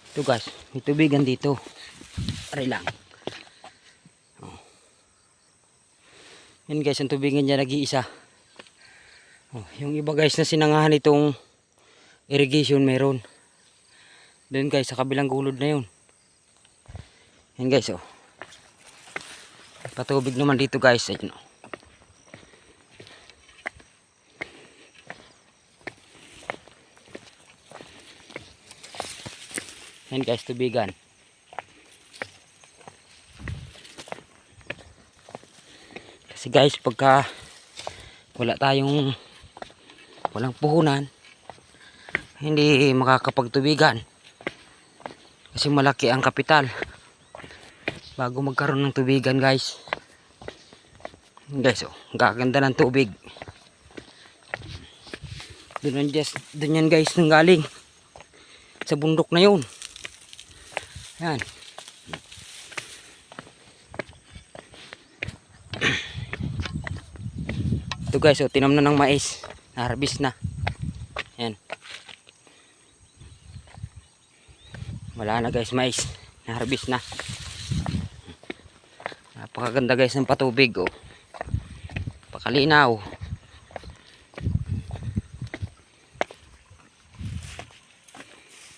Ito guys, may tubigan dito. Aray lang. Oh. Yan guys, ang tubigan niya nag-iisa. Oh, yung iba guys na sinangahan itong irrigation meron. Doon guys, sa kabilang gulod na yun. Yan guys, oh. Patubig naman dito guys. Ayun, oh. Yan guys, tubigan. Kasi guys, pagka walang puhunan, hindi makakapagtubigan. Kasi malaki ang kapital bago magkaroon ng tubigan guys. Guys, oh, gaganda ng tubig. Doon yan guys nang galing sa bundok na yun. Yan. Ito guys, oh, tinamnan ng mais. Na-harvest na. Yan. Wala na guys, mais. Na-harvest na. Napakaganda guys ng patubig, oh. Pakalinaw.